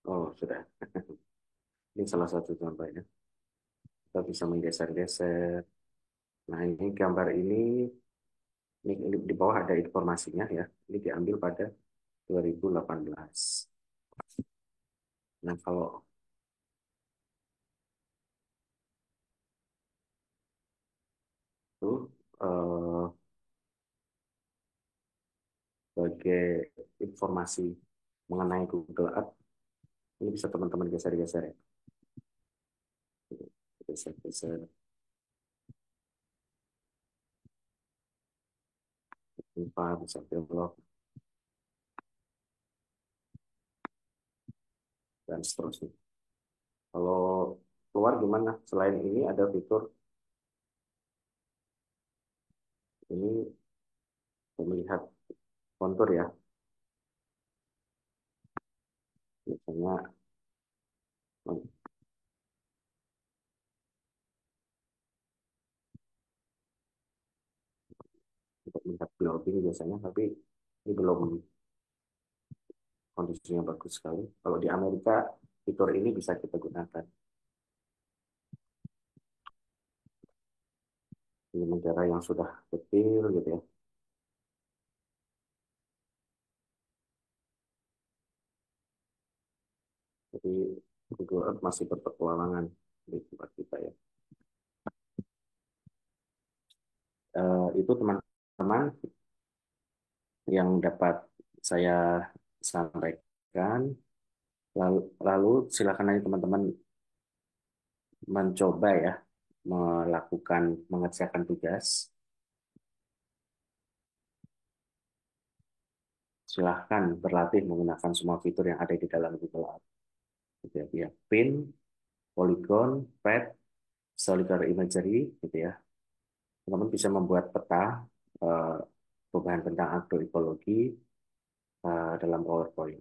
Oh, sudah. Ini salah satu contohnya. Kita bisa menggeser-geser. Nah, ini gambar ini di bawah ada informasinya ya. Ini diambil pada 2018. Nah, kalau itu eh, sebagai informasi mengenai Google Earth, ini bisa teman-teman geser-geser ya. Geser-geser, lupa, bisa belok, dan seterusnya. Kalau keluar gimana? Selain ini ada fitur ini untuk melihat kontur ya. Biasanya untuk melihat building biasanya, tapi ini belum kondisinya bagus sekali. Kalau di Amerika fitur ini bisa kita gunakan di negara yang sudah kecil gitu ya. Jadi Google Earth masih berpetualangan di tempat kita ya. Itu teman-teman yang dapat saya sampaikan. Lalu silakan aja teman-teman mencoba ya melakukan mengerjakan tugas. Silahkan berlatih menggunakan semua fitur yang ada di dalam Google Earth. Gitu ya, ya. Pin, polygon, pad, solidar imagery, gitu ya. Teman-teman bisa membuat peta eh, perubahan tentang agroekologi dalam PowerPoint.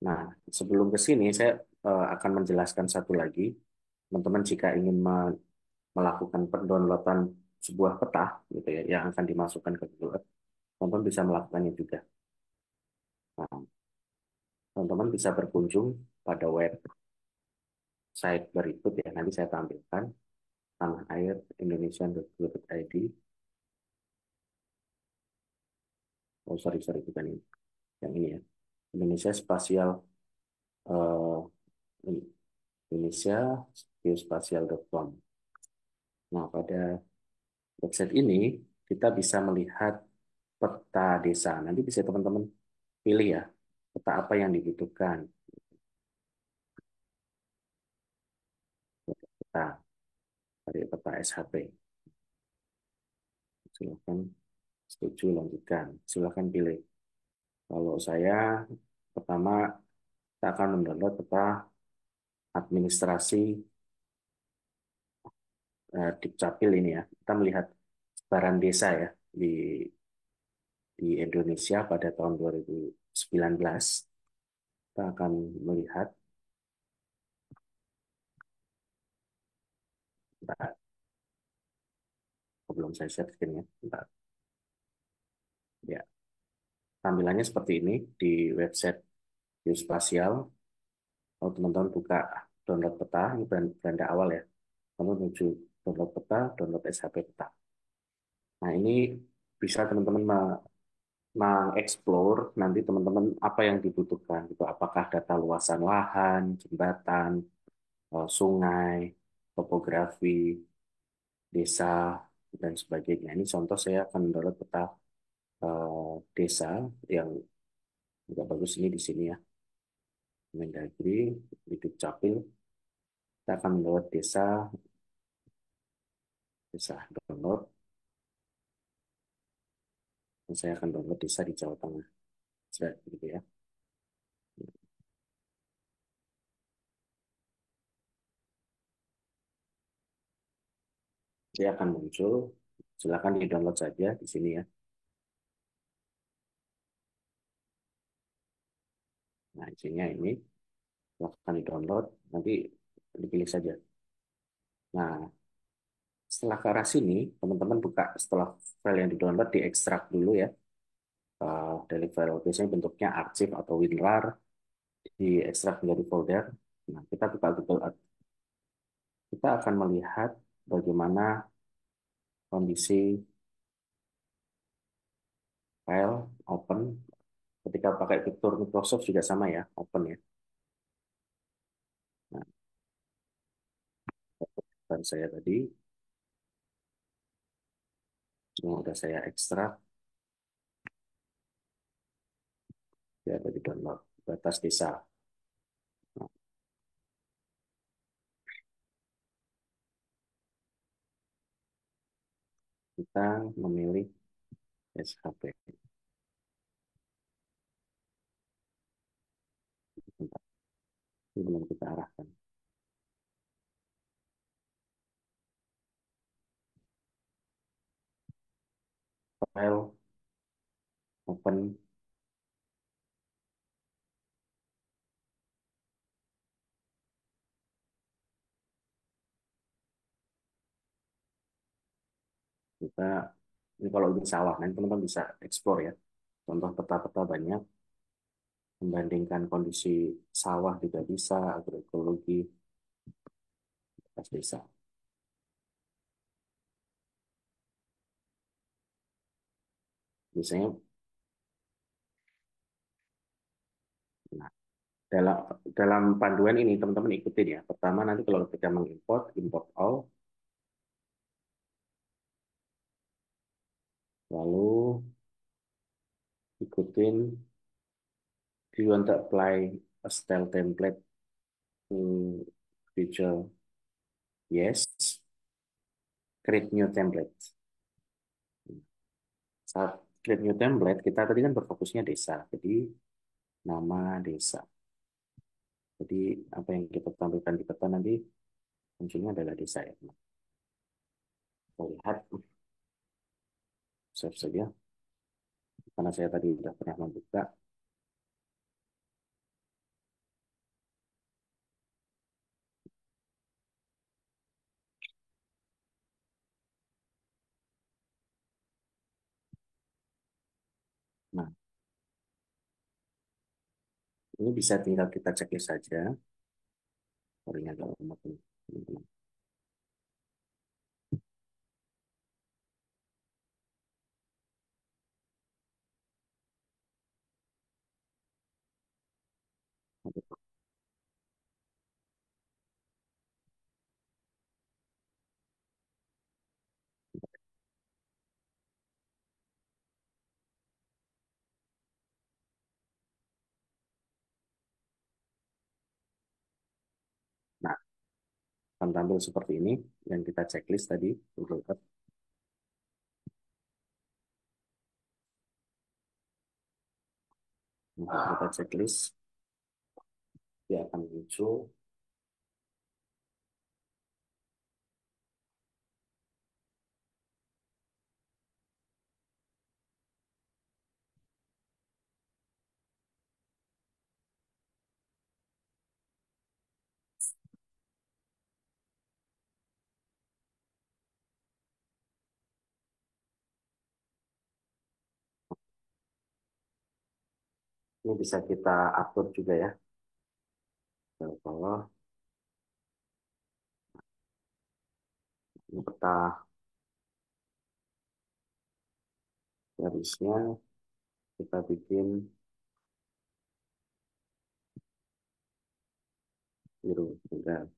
Nah, sebelum ke sini saya akan menjelaskan satu lagi. Teman-teman jika ingin melakukan pendownloadan sebuah peta gitu ya yang akan dimasukkan ke Google Earth, teman-teman bisa melakukannya juga. Nah, teman-teman bisa berkunjung pada website berikut ya. Nanti saya tampilkan tanahairindonesia.go.id. Oh, sorry, sorry, bukan ini. Yang ini ya. Indonesia Spasial eh, Indonesia geospatial.com. Nah, pada website ini kita bisa melihat peta desa. Nanti bisa teman-teman pilih ya, peta apa yang dibutuhkan. Peta dari peta SHP. Silakan setuju lanjutkan. Silakan pilih. Kalau saya pertama kita akan mendownload peta administrasi Dukcapil ini ya. Kita melihat sebaran desa ya di Indonesia pada tahun 2019. Kita akan melihat, bentar, belum saya share screen-nya. Bentar. Ya, tampilannya seperti ini di website Geospasial. Kalau teman-teman buka download peta, ini beranda awal ya. Kamu menuju download peta, download SHP peta. Nah, ini bisa teman-teman mengeksplor nanti teman-teman apa yang dibutuhkan. Itu apakah data luasan lahan, jembatan, sungai, topografi, desa, dan sebagainya. Ini contoh saya akan download peta desa yang agak bagus ini di sini ya. Mendagri, di Dukcapil, kita akan download desa, download, dan saya akan download desa di Jawa Tengah. Gitu ya. Dia akan muncul, silakan di-download saja di sini ya. Nah, isinya ini, silakan di-download, nanti dipilih saja. Nah, setelah ke arah sini, teman-teman buka setelah file yang di-download, diekstrak dulu ya. Dari file biasanya bentuknya arsip atau WinRAR, diekstrak menjadi folder. Nah, kita buka Google Earth. Kita akan melihat bagaimana kondisi file open. Ketika pakai fitur Microsoft juga sama ya, open ya. Nah, dan saya tadi, semua sudah saya ekstrak, dia ada di download, batas desa. Nah, kita memilih SHP. Bentar, ini belum kita arahkan. File open, kita ini kalau ini sawah, nanti teman-teman bisa explore ya. Contoh peta-peta banyak, membandingkan kondisi sawah juga bisa, agroekologi, batas desa. Biasanya, nah, dalam dalam panduan ini teman-teman ikutin ya. Pertama nanti kalau kita mengimport, import all, lalu ikutin do you want to apply a style template to future? Yes. Create new template. Saat create new template, kita tadi kan berfokusnya desa. Jadi nama desa. Jadi apa yang kita tampilkan di peta nanti munculnya adalah desa ya. Kita lihat, save saja. Karena saya tadi sudah pernah membuka. Nah, ini bisa tinggal kita checklist saja. Sorry, agak lemot nih, teman-teman. akan tampil seperti ini yang kita checklist tadi Google Earth. Untuk kita checklist, dia akan muncul. Ini bisa kita atur juga ya ke bawah. Ini peta garisnya kita bikin biru juga.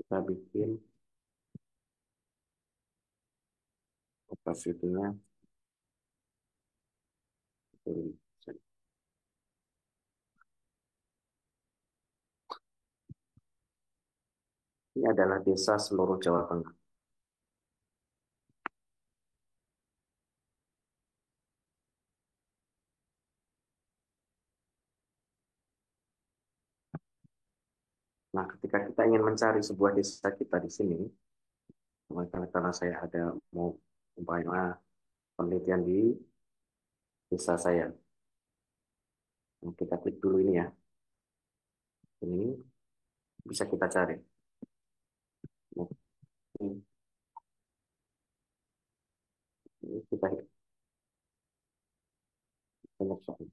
Kita bikin opacity-nya 10%. Ini adalah desa seluruh Jawa Tengah. Nah, ketika kita ingin mencari sebuah desa kita di sini, karena saya ada mau umpama penelitian di desa saya. Nah, kita klik dulu ini ya. Ini bisa kita cari. Nah, ini kita banyak soal.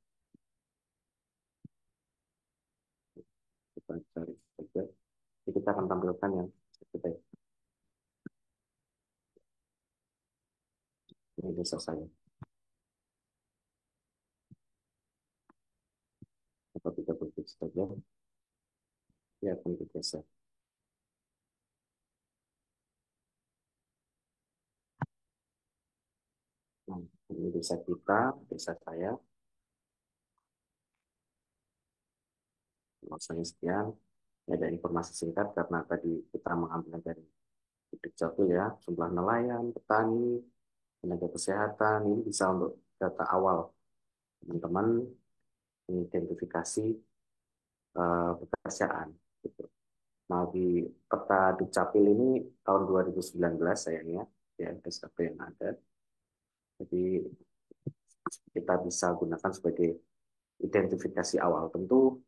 Kita cari saja. Jadi kita akan tampilkan yang kita ini desa saya. Atau kita klik saja, dia akan bergeser. Nah, ini desa kita, desa saya. Luasannya sekian. Ini ada informasi singkat karena tadi kita mengambil dari Dukcapil ya, jumlah nelayan, petani, tenaga kesehatan, ini bisa untuk data awal teman-teman mengidentifikasi pekerjaan. Gitu. Nah, di peta Dukcapil ini tahun 2019 sayangnya, ya SKP yang ada. Jadi kita bisa gunakan sebagai identifikasi awal. Tentu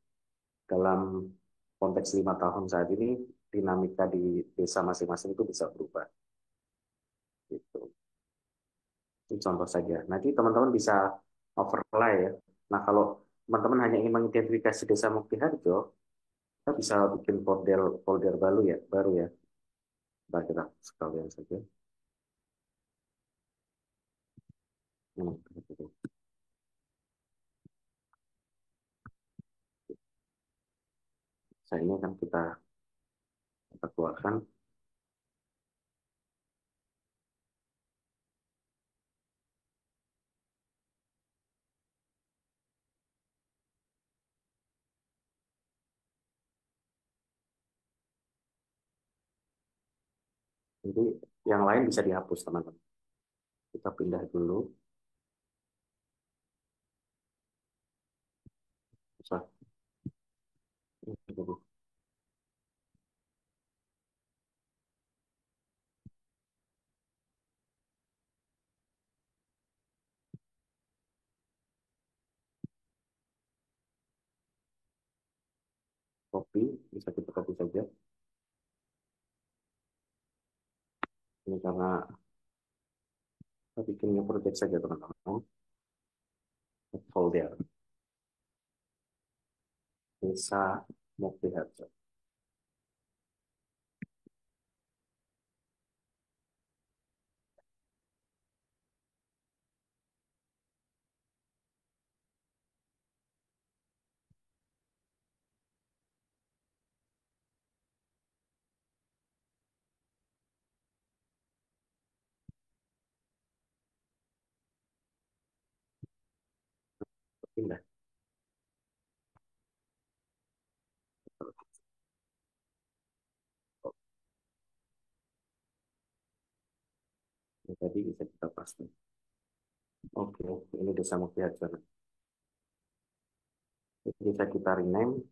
dalam konteks 5 tahun saat ini, dinamika di desa masing-masing itu bisa berubah. Gitu. Ini contoh saja. Nanti teman-teman bisa overlay ya. Nah, kalau teman-teman hanya ingin mengidentifikasi desa Mukti Harjo, kita bisa bikin folder folder baru ya. Kita sekalian saja. Hmm, gitu. Saya ini kan kita keluarkan. Jadi yang lain bisa dihapus teman-teman. Kita pindah dulu. Bisa copy, bisa kita copy saja. Ini karena kita bikinnya project saja teman-teman. Folder desa Mukti Harjo. Pindah. Ya, tadi bisa kita paste. Oke, oke. Ini udah sama kelihatan. Bisa kita rename.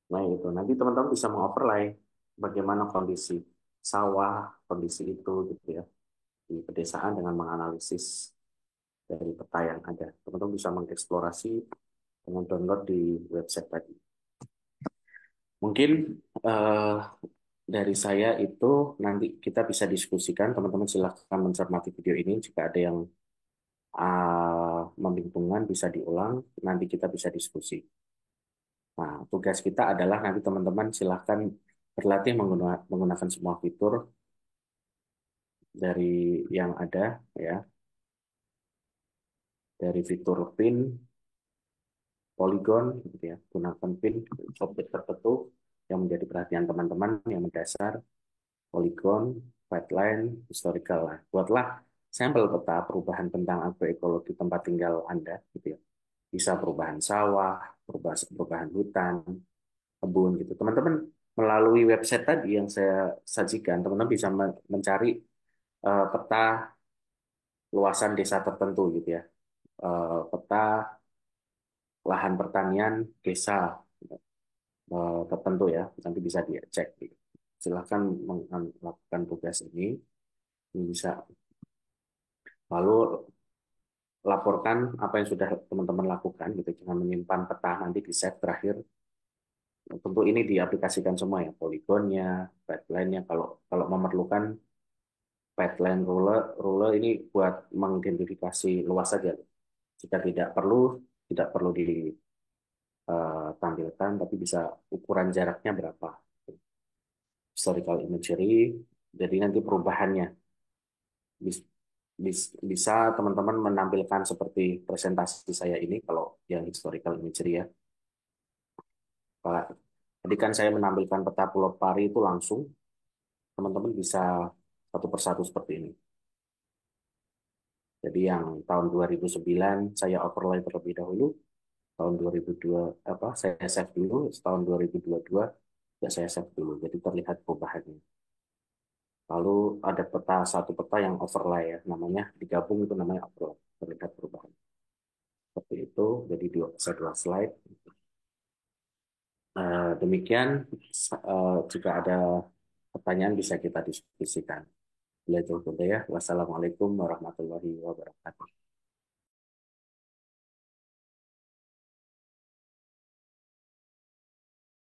Nah, itu. Nanti teman-teman bisa mengoverlay bagaimana kondisi sawah, kondisi itu gitu ya, di pedesaan dengan menganalisis dari peta yang ada. Teman-teman bisa mengeksplorasi dengan download di website tadi. Mungkin eh, dari saya itu nanti kita bisa diskusikan. Teman-teman silahkan mencermati video ini. Jika ada yang membingungkan bisa diulang. Nanti kita bisa diskusi. Nah, tugas kita adalah nanti teman-teman silahkan berlatih menggunakan semua fitur dari yang ada ya, dari fitur pin, polygon, gitu ya, gunakan pin objek tertentu yang menjadi perhatian teman-teman yang mendasar, polygon, white line, historical lah. Buatlah sampel peta perubahan tentang agroekologi tempat tinggal Anda, gitu ya. Bisa perubahan sawah, perubahan hutan, kebun, gitu. Teman-teman melalui website tadi yang saya sajikan, teman-teman bisa mencari peta luasan desa tertentu, gitu ya. Peta lahan pertanian desa tertentu ya, nanti bisa dicek. Silahkan melakukan tugas ini bisa lalu laporkan apa yang sudah teman-teman lakukan gitu, jangan menyimpan peta nanti di save terakhir. Tentu ini diaplikasikan semua ya, poligonnya, pipeline-nya. Kalau kalau memerlukan pipeline ruler ini buat mengidentifikasi luas saja. Jika tidak perlu ditampilkan, tapi bisa ukuran jaraknya berapa. Historical imagery, jadi nanti perubahannya bisa teman-teman menampilkan seperti presentasi saya ini kalau yang historical imagery ya. Tadi kan saya menampilkan peta Pulau Pari itu langsung, teman-teman bisa satu persatu seperti ini. Jadi yang tahun 2009 saya overlay terlebih dahulu, tahun 2002 saya save dulu, tahun 2022 ya saya save dulu. Jadi terlihat perubahannya. Lalu ada satu peta yang overlay ya, namanya digabung itu namanya overlay, terlihat perubahan. Seperti itu, jadi dua slide. Demikian, jika ada pertanyaan bisa kita diskusikan. Wassalamualaikum warahmatullahi wabarakatuh.